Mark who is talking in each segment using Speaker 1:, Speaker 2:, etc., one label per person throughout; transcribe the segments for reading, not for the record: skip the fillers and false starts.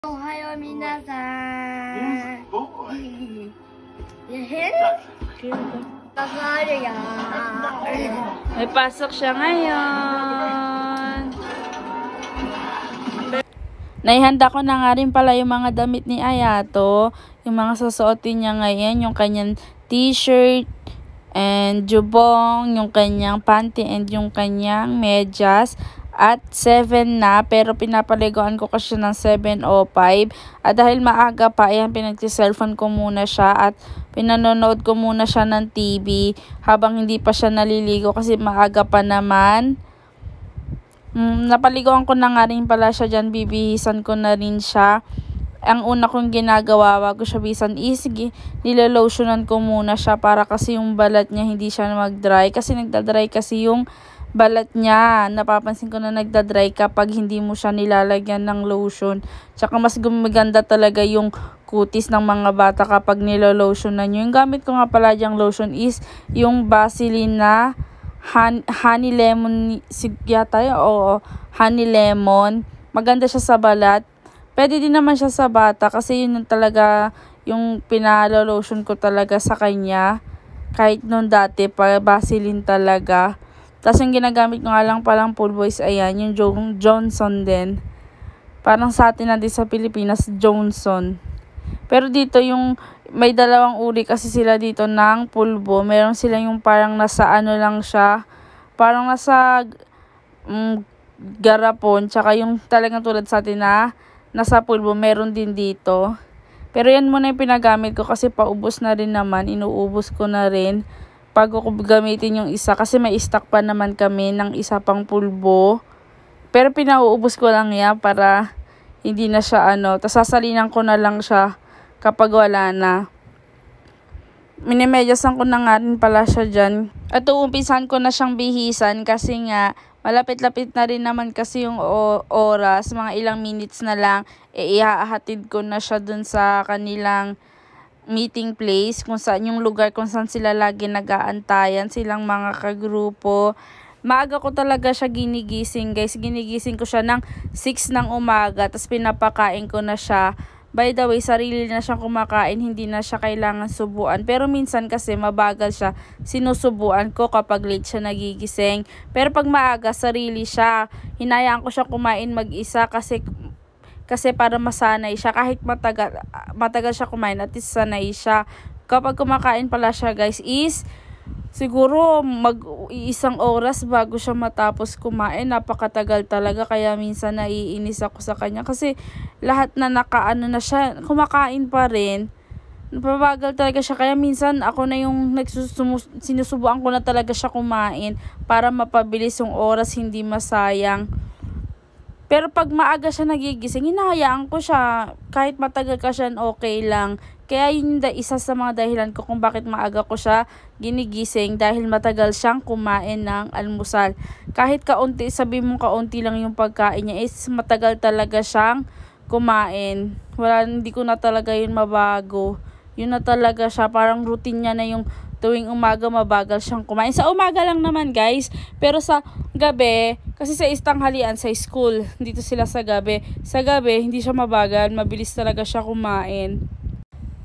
Speaker 1: Ohayo minasan.
Speaker 2: May pasok siya ngayon. Naihanda ko na nga rin pala yung mga damit ni Ayato. Yung mga susuotin niya ngayon. Yung kanyang t-shirt and jubong. Yung kanyang panty and yung kanyang medyas. At 7 na, pero pinapaligoan ko kasi ng 7:05. At dahil maaga pa, ayan, pinagsi-cellphone ko muna siya at pinanonood ko muna siya ng TV habang hindi pa siya naliligo kasi maaga pa naman. Napaligoan ko na nga rin pala siya dyan, bibihisan ko na rin siya. Ang una kong ginagawa bago siya bisan is nilolotionan ko muna siya para kasi yung balat niya hindi siya mag-dry. Kasi nagda-dry kasi yung balat niya. Napapansin ko na nagda-dry kapag hindi mo siya nilalagyan ng lotion. Tsaka mas gumaganda talaga yung kutis ng mga bata kapag nilolotionan nyo. Yung gamit ko nga pala dyang lotion is yung Vaseline na honey lemon yata yun. Oo, honey lemon. Maganda siya sa balat. Pwede din naman siya sa bata kasi yun talaga yung pinalolotion ko talaga sa kanya. Kahit nung dati pa, Vaseline talaga. Tapos yung ginagamit ko nga lang palang full voice, ayan, yung Johnson din. Parang sa atin natin sa Pilipinas, Johnson. Pero dito yung may dalawang uri kasi sila dito ng pulbo. Meron sila yung parang nasa ano lang siya. Parang nasa garapon. Tsaka yung talagang tulad sa atin na nasa pulbo, meron din dito. Pero yan muna yung pinagamit ko kasi paubos na rin naman. Inuubos ko na rin bago ko gamitin yung isa kasi may stock pa naman kami ng isa pang pulbo. Pero pinauubos ko lang yan para hindi na siya tapos sasalinan ko na lang siya kapag wala na. Minimedyasan ko na nga rin pala siya dyan. At uumpisan ko na siyang bihisan kasi nga malapit-lapit na rin naman kasi yung oras. Mga ilang minutes na lang ihahatid ko na siya dun sa kanilang meeting place, kung saan yung lugar kung saan sila lagi nag-aantayan, silang mga kagrupo. Maaga ko talaga siya ginigising, guys. Ginigising ko siya ng 6 ng umaga, tapos pinapakain ko na siya. By the way, sarili na siyang kumakain, hindi na siya kailangan subuan. Pero minsan kasi mabagal siya, sinusubuan ko kapag late siya nagigising. Pero pag maaga, sarili siya. Hinayaan ko siya kumain mag-isa kasi para masanay siya. Kahit matagal siya kumain, at least sanay siya. Kapag kumakain pala siya, guys, is siguro mag-iisang oras bago siya matapos kumain. Napakatagal talaga, kaya minsan naiinis ako sa kanya. Kasi lahat na nakaano na siya, kumakain pa rin. Napabagal talaga siya. Kaya minsan ako na yung sinusubuan ko na talaga siya kumain para mapabilis yung oras, hindi masayang. Pero pag maaga siya nagigising, hinahayaan ko siya. Kahit matagal ka siya, okay lang. Kaya yun isa sa mga dahilan ko kung bakit maaga ko siya ginigising, dahil matagal siyang kumain ng almusal. Kahit kaunti, sabi mo kaunti lang yung pagkain niya, is matagal talaga siyang kumain. Hindi ko na talaga yun mabago. Yun na talaga siya. Parang routine niya na yung tuwing umaga mabagal siyang kumain. Sa umaga lang naman, guys. Pero sa gabi, kasi sa istanghalian sa school, dito sila sa gabi. Sa gabi, hindi siya mabagal. Mabilis talaga siya kumain.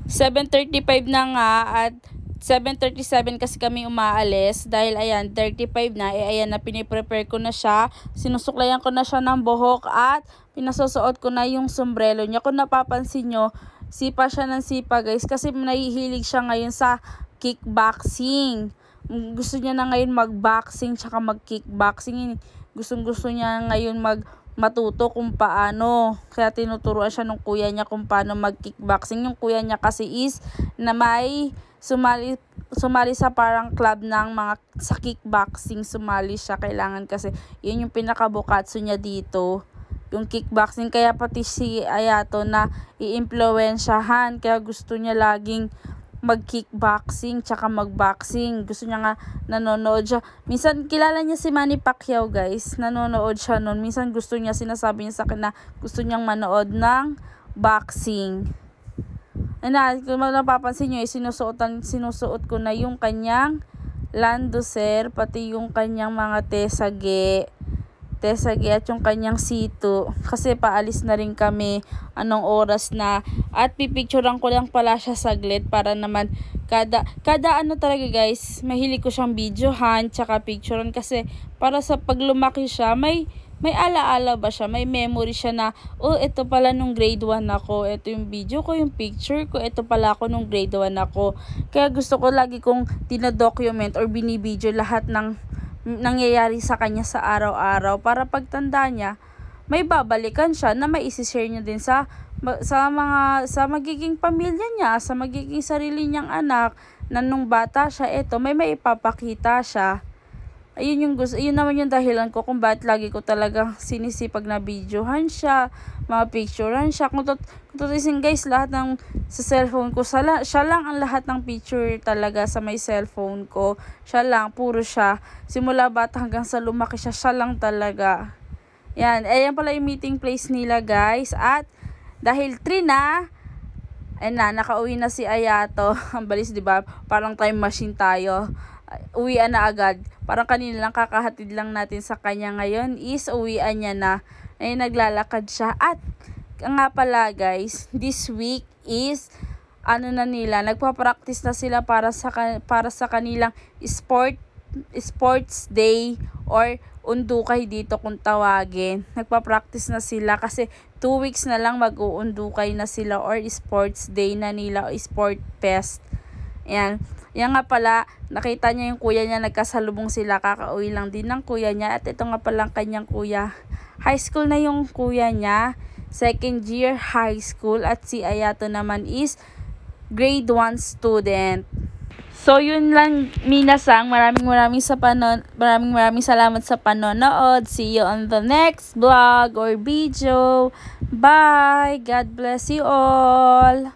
Speaker 2: 7:35 na nga at 7:37 kasi kami umaalis. Dahil ayan, 35 na. Ayan na, piniprepare ko na siya. Sinusuklayan ko na siya ng buhok at pinasusuot ko na yung sombrero niya. Kung napapansin nyo, sipa siya ng sipa, guys. Kasi nahihilig siya ngayon sa kickboxing. Gusto niya na ngayon mag-boxing tsaka mag-kickboxing. Gusto niya ngayon matuto kung paano. Kaya tinuturuan siya ng kuya niya kung paano mag-kickboxing. Yung kuya niya kasi is na may sumali sa parang club ng mga sa kickboxing. Sumali siya. Kailangan kasi yun yung pinakabukatsu niya dito, yung kickboxing. Kaya pati si Ayato na i-impluwensyahan. Kaya gusto niya laging mag-kickboxing tsaka mag-boxing. Gusto niya nga, nanonood siya. Minsan, kilala niya si Manny Pacquiao, guys. Nanonood siya nun. Minsan, sinasabi niya sa akin na gusto niyang manood ng boxing. Kung napapansin niyo, sinusuot ko na yung kanyang landuser, pati yung kanyang mga tesage. Tesagi at yung kanyang situ. Kasi paalis na rin kami anong oras na. At pipicturean ko lang pala siya saglit para naman kada ano talaga guys, mahilig ko siyang videohan tsaka picturean kasi para sa pag lumaki siya, may alaala ba siya, may memory siya na, oh, ito pala nung grade 1 ako, ito yung video ko, yung picture ko, ito pala ako nung grade 1 ako. Kaya gusto ko lagi kong dinadocument or binibideo lahat ng nangyayari sa kanya sa araw-araw para pagtanda niya, may babalikan siya na may isi-share niya din sa magiging pamilya niya, sa magiging sarili niyang anak na nung bata siya, eto may maipapakita siya. Ayun naman yung dahilan ko kung bakit lagi ko talaga sinisipag na videohan siya, mga picturean siya. Kung tutusin guys, lahat ng sa cellphone ko, siya lang ang lahat ng picture talaga sa may cellphone ko. Siya lang, puro siya. Simula bata hanggang sa lumaki siya lang talaga. Yan, ayan pala yung meeting place nila guys. At dahil 3 na, nakauwi na si Ayato. Ang balis, diba? Parang time machine tayo. Uwian na agad. Parang kanina lang kakahatid lang natin sa kanya, ngayon is uwian niya na. Ay naglalakad siya. At nga pala guys, this week is nagpa-practice na sila para sa kanilang sports day or undukay dito kung tawagin. Nagpa-practice na sila kasi 2 weeks na lang mag-uundukay na sila or sports day na nila o sport fest. Yan. Yan nga pala, nakita niya yung kuya niya, nagkasalubong sila, kakauwi lang din ng kuya niya. At ito nga pala ang kanyang kuya. High school na yung kuya niya, 2nd year high school. At si Ayato naman is grade 1 student. So yun lang minasang, maraming salamat sa panonood. See you on the next vlog or video. Bye! God bless you all!